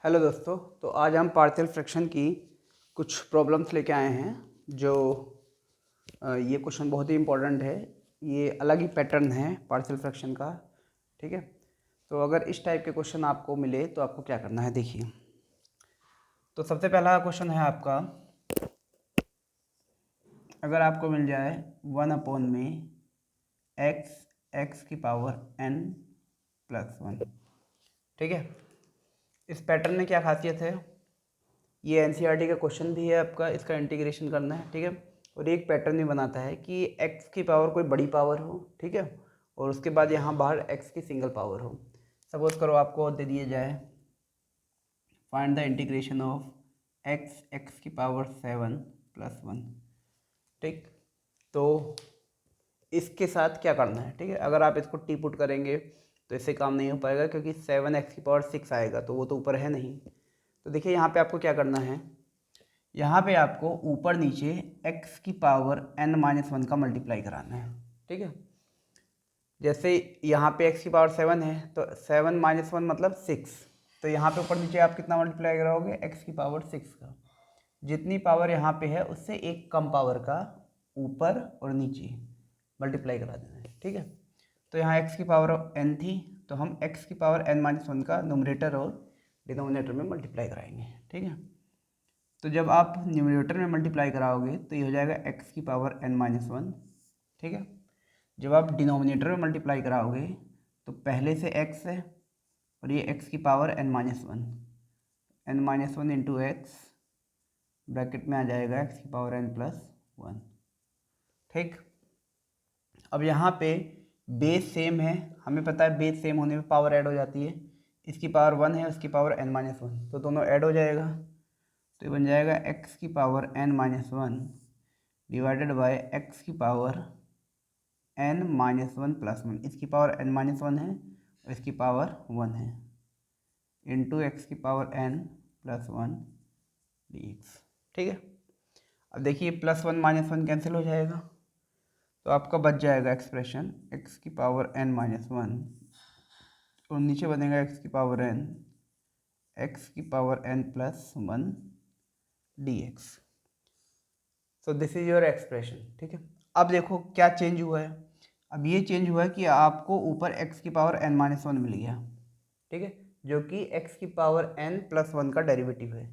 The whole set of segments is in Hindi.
हेलो दोस्तों, तो आज हम पार्शियल फ्रैक्शन की कुछ प्रॉब्लम्स लेके आए हैं। जो ये क्वेश्चन बहुत ही इम्पोर्टेंट है। ये अलग ही पैटर्न है पार्शियल फ्रैक्शन का। ठीक है, तो अगर इस टाइप के क्वेश्चन आपको मिले तो आपको क्या करना है, देखिए। तो सबसे पहला क्वेश्चन है आपका, अगर आपको मिल जाए 1 में एक्स की पावर n+1। ठीक है, इस पैटर्न में क्या खासियत है, ये एनसीईआरटी का क्वेश्चन भी है आपका, इसका इंटीग्रेशन करना है। ठीक है, और एक पैटर्न भी बनाता है कि एक्स की पावर कोई बड़ी पावर हो, ठीक है, और उसके बाद यहाँ बाहर एक्स की सिंगल पावर हो। सपोज करो आपको दे दिया जाए find the integration of x की पावर 7+1। ठीक, तो इसके साथ क्या करना है। ठीक है, अगर आप इसको टी पुट करेंगे तो इससे काम नहीं हो पाएगा, क्योंकि 7x की पावर 6 आएगा, तो वो तो ऊपर है नहीं। तो देखिए यहाँ पे आपको क्या करना है, यहाँ पे आपको ऊपर नीचे x की पावर n-1 का मल्टीप्लाई कराना है। ठीक है, जैसे यहाँ पे x की पावर 7 है तो 7-1 मतलब 6। तो यहाँ पे ऊपर नीचे आप कितना मल्टीप्लाई कराओगे, x की पावर 6 का। जितनी पावर यहाँ पे है उससे एक कम पावर का ऊपर और नीचे मल्टीप्लाई करा देना है। ठीक है, तो यहाँ x की पावर n थी, तो हम x की पावर n-1 का न्यूमरेटर और डिनोमिनेटर में मल्टीप्लाई कराएंगे। ठीक है, तो जब आप न्यूमरेटर में मल्टीप्लाई कराओगे तो ये हो जाएगा x की पावर n-1। ठीक है, जब आप डिनोमिनेटर में मल्टीप्लाई कराओगे तो पहले से x है और ये x की power n-1, n-1 into x, bracket में आ जाएगा x की पावर n+1। ठीक, अब यहाँ पे बेस सेम है, हमें पता है बेस सेम होने पे पावर ऐड हो जाती है। इसकी पावर 1 है, उसकी पावर n-1, तो दोनों ऐड हो जाएगा। तो ये बन जाएगा x की power n-1 divided by x की पावर n-1+1। इसकी पावर n-1 है और इसकी पावर 1 है, इंटू एक्स की पावर n+1 dx। ठीक है, अब देखिए +1 - 1 कैंसिल हो जाएगा, तो आपका बच जाएगा एक्सप्रेशन x की पावर n-1 और नीचे बनेगा x की power n+1 dx। So this is your expression. ठीक है, अब देखो क्या चेंज हुआ है। अब ये चेंज हुआ है कि आपको ऊपर x की पावर n-1 मिल गया। ठीक है, जो कि x की पावर n+1 का डेरिवेटिव है।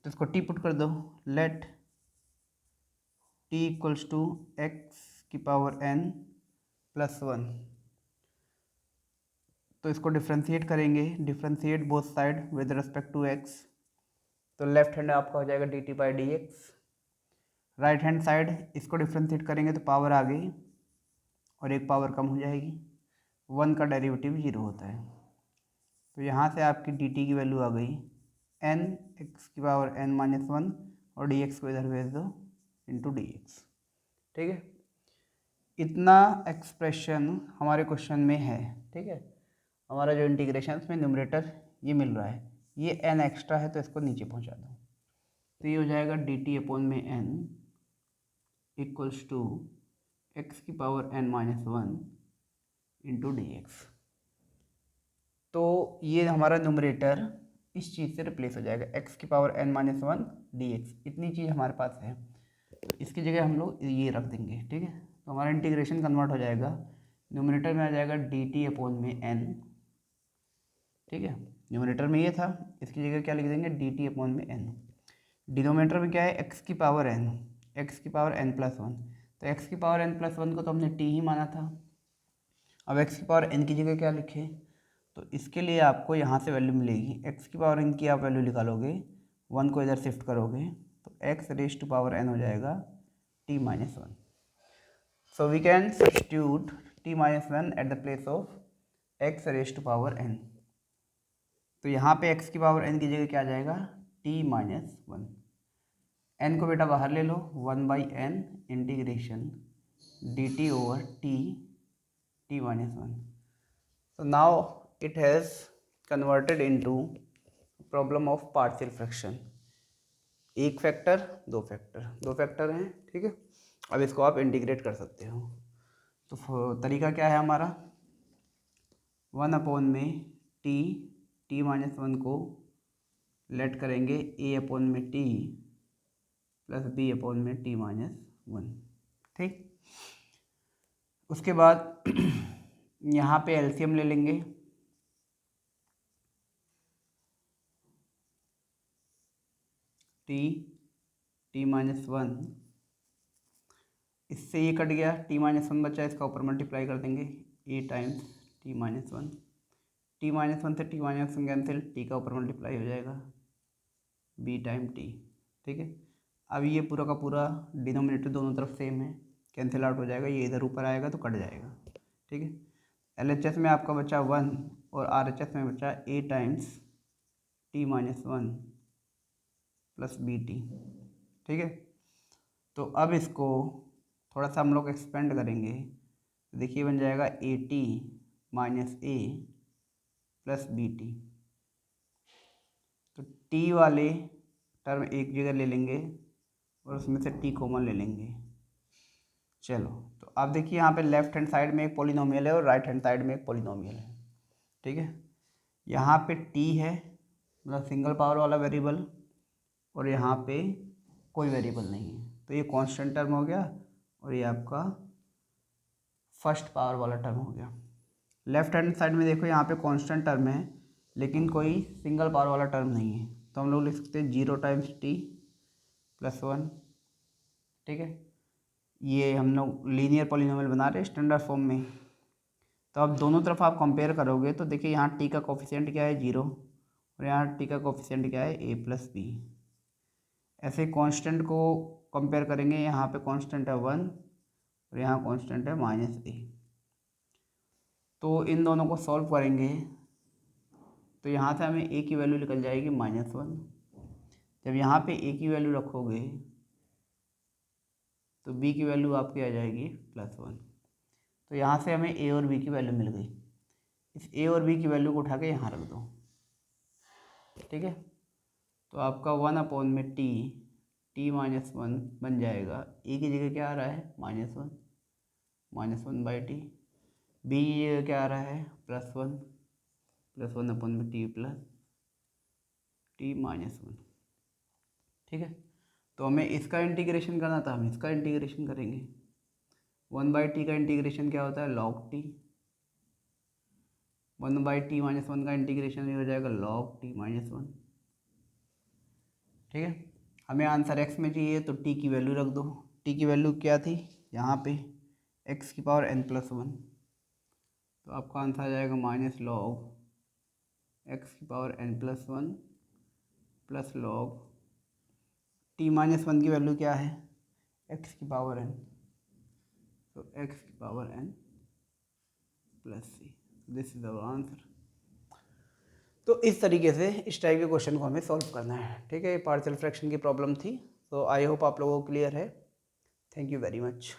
तो इसको टी पुट कर दो, let t equals to X की पावर n+1। तो इसको डिफ्रेंशिएट करेंगे, differentiate both side with respect to x। तो लेफ्ट हैंड आपका हो जाएगा dt/dx। राइट हैंड साइड इसको डिफ्रेंशिएट करेंगे तो पावर आ गई और एक पावर कम हो जाएगी, 1 का डेरिवेटिव 0 होता है। तो यहाँ से आपकी dt की वैल्यू आ गई n x की पावर n-1 और dx को इधर भेज दो इंटू dx। ठीक है, इतना एक्सप्रेशन हमारे क्वेश्चन में है। ठीक है, हमारा जो इंटीग्रेशन है उसमें न्यूमरेटर ये मिल रहा है, ये n एक्स्ट्रा है तो इसको नीचे पहुँचा दो। तो ये हो जाएगा dt/n इक्वल्स टू एक्स की पावर n-1 इंटू dx। तो ये हमारा न्यूमरेटर इस चीज़ से रिप्लेस हो जाएगा, x की पावर n-1 dx। इतनी चीज़ हमारे पास है, तो इसकी जगह हम लोग ये रख देंगे। ठीक है, तो हमारा इंटीग्रेशन कन्वर्ट हो जाएगा, न्यूमरेटर में आ जाएगा dt/n। ठीक है, न्यूमरेटर में ये था, इसकी जगह क्या लिख देंगे dt/n। डिनोमिनेटर में क्या है, x की पावर n, x की पावर n+1। तो x की पावर n+1 को तो हमने t ही माना था। अब x की पावर n की जगह क्या लिखे, तो इसके लिए आपको यहाँ से वैल्यू मिलेगी, x की पावर n की आप वैल्यू निकालोगे, 1 को इधर शिफ्ट करोगे तो x raise to power n हो जाएगा t-1। So we can substitute t-1 at the place of x raise to power n। तो यहाँ पे x की पावर n की जगह क्या आ जाएगा t-1। n को बेटा बाहर ले लो, 1/n integration dt over t-1। So now it has converted into problem of partial fraction. एक फैक्टर, दो फैक्टर हैं। ठीक है, अब इसको आप इंटीग्रेट कर सकते हो। तो तरीका क्या है हमारा, 1 में t t-1 को लेट करेंगे a अपॉन में t प्लस b अपॉन में t माइनस 1। ठीक, उसके बाद यहाँ पे एलसीएम ले लेंगे। t माइनस 1, इससे ये कट गया, t माइनस 1 बचा, इसका ऊपर मल्टीप्लाई कर देंगे a times t minus 1। t minus 1 से t माइनस 1 कैंसिल, t का ऊपर मल्टीप्लाई हो जाएगा b टाइम t। ठीक है, अब ये पूरा का पूरा डिनोमिनेटर दोनों तरफ सेम है, कैंसिल आउट हो जाएगा, ये इधर ऊपर आएगा तो कट जाएगा। ठीक है, LHS में आपका बचा 1 और RHS में बचा a times t minus 1 plus B T. ठीक है, तो अब इसको थोड़ा सा हम लोग एक्सपेंड करेंगे, देखिए बन जाएगा A T minus A plus B T. तो टी वाले टर्म एक जगह ले लेंगे और उसमें से टी कॉमन ले लेंगे। चलो, तो अब देखिए यहाँ पे लेफ्ट हैंड साइड में एक पॉलिनोमियल है और राइट हैंड साइड में एक पॉलिनोमियल है। ठीक है, यहाँ पे टी है मतलब सिंगल पावर वाला वेरिएबल, और यहाँ पे कोई वेरिएबल नहीं है, तो ये कांस्टेंट टर्म हो गया और ये आपका फर्स्ट पावर वाला टर्म हो गया। लेफ्ट हैंड साइड में देखो यहाँ पे कांस्टेंट टर्म है लेकिन कोई सिंगल पावर वाला टर्म नहीं है, तो हम लोग लिख सकते हैं 0 टाइम्स टी प्लस 1। ठीक है, ये हम लोग लीनियर पॉलिनोमियल बना रहे हैं स्टैंडर्ड फॉर्म में। तो अब दोनों तरफ आप कंपेयर करोगे तो देखिए यहाँ टी का कोफिशिएंट क्या है 0 और यहाँ टी का कोफिशिएंट क्या है a प्लस बी। ऐसे कांस्टेंट को कंपेयर करेंगे, यहाँ पे कांस्टेंट है 1 और यहाँ कांस्टेंट है माइनस a। तो इन दोनों को सॉल्व करेंगे तो यहाँ से हमें a की वैल्यू निकल जाएगी -1। जब यहाँ पे a की वैल्यू रखोगे तो b की वैल्यू आपकी आ जाएगी +1। तो यहाँ से हमें a और b की वैल्यू मिल गई। इस a और b की वैल्यू को उठा के यहाँ रख दो। ठीक है, तो आपका 1 अपॉन में t माइनस 1 बन जाएगा, a की जगह क्या आ रहा है -1, -1 बाई टी। b की जगह क्या आ रहा है +1 अपॉन में टी प्लस टी माइनस 1। ठीक है, तो हमें इसका इंटीग्रेशन करना था, हम इसका इंटीग्रेशन करेंगे। 1 बाई टी का इंटीग्रेशन क्या होता है log T, 1 by T minus 1 का इंटीग्रेशन हो जाएगा लॉग टी माइनस 1। ठीक है, हमें आंसर x में चाहिए तो t की वैल्यू रख दो। t की वैल्यू क्या थी यहाँ पे x की पावर n+1, तो आपका आंसर आ जाएगा माइनस लॉग x की power n+1 plus log t minus 1 की वैल्यू क्या है x की पावर n, तो x की power n plus c। This is our answer. तो इस तरीके से इस टाइप के क्वेश्चन को हमें सॉल्व करना है। ठीक है, ये पार्शियल फ्रैक्शन की प्रॉब्लम थी। तो आई होप आप लोगों को क्लियर है। Thank you very much.